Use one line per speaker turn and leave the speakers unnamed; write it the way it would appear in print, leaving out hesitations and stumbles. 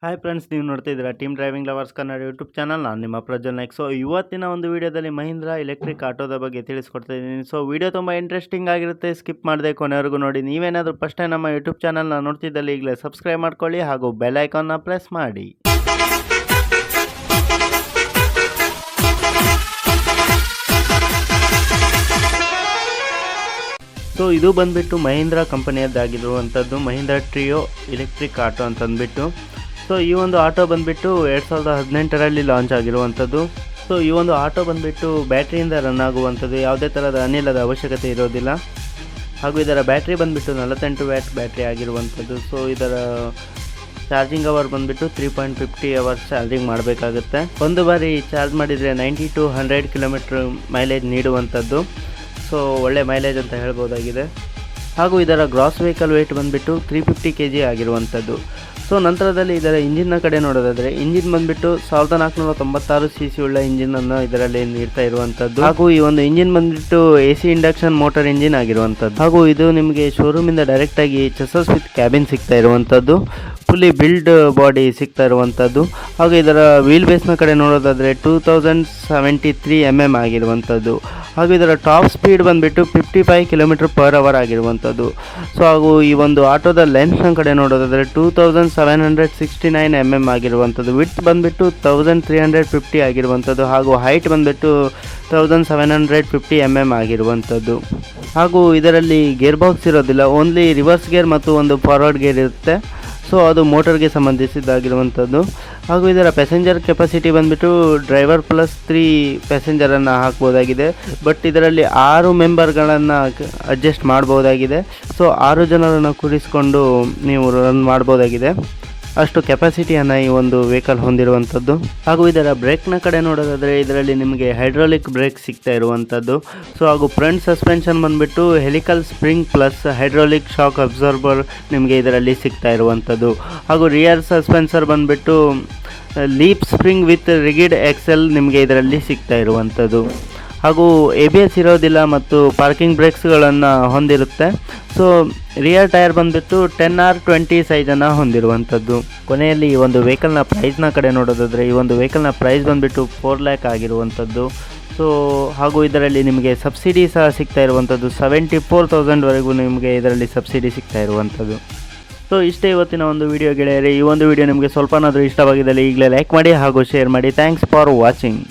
Hi friends, ನೀವು ನೋಡ್ತಾ ಇದ್ದೀರಾ team driving lovers Kannada YouTube channel. ನಾನು ನಿಮ್ಮ ಪ್ರಜ್ವಲ್ ನಾಯ್ಕ್. ಸೊ ಇವತ್ತಿನ ಒಂದು ವಿಡಿಯೋದಲ್ಲಿ ಮಹೀಂದ್ರಾ ಎಲೆಕ್ಟ್ರಿಕ್ ಆಟೋದ ಬಗ್ಗೆ ತಿಳಿಸ್ಕೊಡ್ತಾ ಇದ್ದೀನಿ. ಸೊ ವಿಡಿಯೋ ತುಂಬ ಇಂಟ್ರೆಸ್ಟಿಂಗ್ ಆಗಿರುತ್ತೆ, ಸ್ಕಿಪ್ ಮಾಡದೆ ಕೊನೆವರೆಗೂ ನೋಡಿ. ನೀವೇನಾದರೂ ಫಸ್ಟ್ ಟೈಮ್ ನಮ್ಮ ಯೂಟ್ಯೂಬ್ ಚಾನಲ್ನ ನೋಡ್ತಿದ್ದಲ್ಲಿ ಈಗಲೇ ಸಬ್ಸ್ಕ್ರೈಬ್ ಮಾಡ್ಕೊಳ್ಳಿ ಹಾಗೂ ಬೆಲ್ ಐಕಾನ್ನ ಪ್ರೆಸ್ ಮಾಡಿ. ಸೊ ಇದು ಬಂದುಬಿಟ್ಟು Mahindra ಕಂಪನಿಯದ್ದಾಗಿರುವಂಥದ್ದು, Mahindra trio electric auto ಅಂತ ಅಂದ್ಬಿಟ್ಟು. ಸೊ ಈ ಒಂದು ಆಟೋ ಬಂದುಬಿಟ್ಟು 2018ರಲ್ಲಿ ಲಾಂಚ್ ಆಗಿರುವಂಥದ್ದು. ಸೊ ಈ ಒಂದು ಆಟೋ ಬಂದುಬಿಟ್ಟು ಬ್ಯಾಟ್ರಿಯಿಂದ ರನ್ ಆಗುವಂಥದ್ದು, ಯಾವುದೇ ಥರದ ಅನಿಲದ ಅವಶ್ಯಕತೆ ಇರೋದಿಲ್ಲ. ಹಾಗೂ ಇದರ ಬ್ಯಾಟ್ರಿ ಬಂದುಬಿಟ್ಟು 48 ವ್ಯಾಟ್ ಬ್ಯಾಟ್ರಿ ಆಗಿರುವಂಥದ್ದು. ಸೊ ಇದರ ಚಾರ್ಜಿಂಗ್ ಅವರ್ ಬಂದುಬಿಟ್ಟು 3.50 ಅವರ್ಸ್ ಚಾರ್ಜಿಂಗ್ ಮಾಡಬೇಕಾಗುತ್ತೆ. ಒಂದು ಬಾರಿ ಚಾರ್ಜ್ ಮಾಡಿದರೆ 90 to 100 ಕಿಲೋಮೀಟ್ರ್ ಮೈಲೇಜ್ ನೀಡುವಂಥದ್ದು. ಸೊ ಒಳ್ಳೆ ಮೈಲೇಜ್ ಅಂತ ಹೇಳ್ಬೋದಾಗಿದೆ. ಹಾಗೂ ಇದರ ಗ್ರಾಸ್ ವೆಹಿಕಲ್ ವೆಯ್ಟ್ ಬಂದುಬಿಟ್ಟು 350 kg ಆಗಿರುವಂಥದ್ದು. ಸೊ ನಂತರದಲ್ಲಿ ಇದರ ಇಂಜಿನ್ನ ಕಡೆ ನೋಡೋದಾದರೆ, ಇಂಜಿನ್ ಬಂದುಬಿಟ್ಟು 1496 cc ಉಳ್ಳ ಇಂಜಿನನ್ನು ಇದರಲ್ಲಿ ನೀಡ್ತಾ ಇರುವಂಥದ್ದು. ಹಾಗೂ ಈ ಒಂದು ಇಂಜಿನ್ ಬಂದುಬಿಟ್ಟು AC ಇಂಡಕ್ಷನ್ ಮೋಟರ್ ಇಂಜಿನ್ ಆಗಿರುವಂಥದ್ದು. ಹಾಗೂ ಇದು ನಿಮಗೆ ಶೋರೂಮಿಂದ ಡೈರೆಕ್ಟಾಗಿ ಚೆಸಸ್ ವಿತ್ ಕ್ಯಾಬಿನ್ ಸಿಗ್ತಾ ಇರುವಂಥದ್ದು, ಫುಲ್ಲಿ ಬಿಲ್ಡ್ ಬಾಡಿ ಸಿಗ್ತಾ ಇರುವಂಥದ್ದು. ಹಾಗೂ ಇದರ ವೀಲ್ ಬೇಸ್ನ ಕಡೆ ನೋಡೋದಾದರೆ 2073 mm ಆಗಿರುವಂಥದ್ದು. ಹಾಗೂ ಇದರ ಟಾಪ್ ಸ್ಪೀಡ್ ಬಂದುಬಿಟ್ಟು 55 km/h ಆಗಿರುವಂಥದ್ದು. ಸೊ ಹಾಗೂ ಈ ಒಂದು ಆಟೋದ ಲೆಂತ್ನ ಕಡೆ ನೋಡೋದಾದರೆ 2769 mm ಆಗಿರುವಂಥದ್ದು. ವಿಡ್ತ್ ಬಂದುಬಿಟ್ಟು 1350 ಆಗಿರುವಂಥದ್ದು. ಹಾಗೂ ಹೈಟ್ ಬಂದುಬಿಟ್ಟು 1750 mm ಆಗಿರುವಂಥದ್ದು. ಹಾಗೂ ಇದರಲ್ಲಿ ಗೇರ್ ಬಾಕ್ಸ್ ಇರೋದಿಲ್ಲ, ಓನ್ಲಿ ರಿವರ್ಸ್ ಗೇರ್ ಮತ್ತು ಒಂದು ಫಾರ್ವರ್ಡ್ ಗೇರ್ ಇರುತ್ತೆ. ಸೊ ಅದು ಮೋಟರ್ಗೆ ಸಂಬಂಧಿಸಿದ್ದಾಗಿರುವಂಥದ್ದು. ಹಾಗೂ ಇದರ ಪ್ಯಾಸೆಂಜರ್ ಕೆಪಾಸಿಟಿ ಬಂದುಬಿಟ್ಟು ಡ್ರೈವರ್ ಪ್ಲಸ್ 3 ಪ್ಯಾಸೆಂಜರನ್ನು ಹಾಕ್ಬೋದಾಗಿದೆ. ಬಟ್ ಇದರಲ್ಲಿ 6 ಮೆಂಬರ್ಗಳನ್ನು ಅಡ್ಜಸ್ಟ್ ಮಾಡ್ಬೋದಾಗಿದೆ. ಸೊ 6 ಜನರನ್ನು ಕೂರಿಸಿಕೊಂಡು ನೀವು ರನ್ ಮಾಡ್ಬೋದಾಗಿದೆ, ಅಷ್ಟು ಕೆಪಾಸಿಟಿಯನ್ನು ಈ ಒಂದು ವೆಹಿಕಲ್ ಹೊಂದಿರುವಂಥದ್ದು. ಹಾಗೂ ಇದರ ಬ್ರೇಕ್ನ ಕಡೆ ನೋಡೋದಾದರೆ ಇದರಲ್ಲಿ ನಿಮಗೆ ಹೈಡ್ರಾಲಿಕ್ ಬ್ರೇಕ್ ಸಿಗ್ತಾ ಇರುವಂಥದ್ದು. ಸೊ ಹಾಗೂ ಫ್ರಂಟ್ ಸಸ್ಪೆನ್ಷನ್ ಬಂದುಬಿಟ್ಟು helical spring plus hydraulic shock absorber ನಿಮಗೆ ಇದರಲ್ಲಿ ಸಿಗ್ತಾ ಇರುವಂಥದ್ದು. ಹಾಗೂ ರಿಯರ್ ಸಸ್ಪೆನ್ಸರ್ ಬಂದುಬಿಟ್ಟು ಲೀಪ್ ಸ್ಪ್ರಿಂಗ್ ವಿತ್ ರಿಗಿಡ್ ಎಕ್ಸೆಲ್ ನಿಮಗೆ ಇದರಲ್ಲಿ ಸಿಗ್ತಾ ಇರುವಂಥದ್ದು. ಹಾಗೂ ABS ಇರೋದಿಲ್ಲ ಮತ್ತು ಪಾರ್ಕಿಂಗ್ ಬ್ರೇಕ್ಸ್ಗಳನ್ನು ಹೊಂದಿರುತ್ತೆ. ಸೊ ರಿಯರ್ ಟೈರ್ ಬಂದುಬಿಟ್ಟು 10R20 ಸೈಜನ್ನು ಹೊಂದಿರುವಂಥದ್ದು. ಕೊನೆಯಲ್ಲಿ ಈ ಒಂದು ವೆಹಿಕಲ್ನ ಪ್ರೈಸ್ನ ಕಡೆ ನೋಡೋದಾದರೆ, ಈ ಒಂದು ವೆಹಿಕಲ್ನ ಪ್ರೈಸ್ ಬಂದುಬಿಟ್ಟು 4 lakh ಆಗಿರುವಂಥದ್ದು. ಸೊ ಹಾಗೂ ಇದರಲ್ಲಿ ನಿಮಗೆ ಸಬ್ಸಿಡಿ ಸಹ ಸಿಗ್ತಾ ಇರುವಂಥದ್ದು, 74,000ವರೆಗೂ ನಿಮಗೆ ಇದರಲ್ಲಿ ಸಬ್ಸಿಡಿ ಸಿಗ್ತಾ ಇರುವಂಥದ್ದು. ಸೊ ಇಷ್ಟೇ ಇವತ್ತಿನ ಒಂದು ವಿಡಿಯೋ ಗೆಳೆಯರೆ. ಈ ಒಂದು ವಿಡಿಯೋ ನಿಮಗೆ ಸ್ವಲ್ಪನಾದರೂ ಇಷ್ಟವಾಗಿದ್ದಲ್ಲಿ ಈಗಲೇ ಲೈಕ್ ಮಾಡಿ ಹಾಗೂ ಶೇರ್ ಮಾಡಿ. Thanks for watching.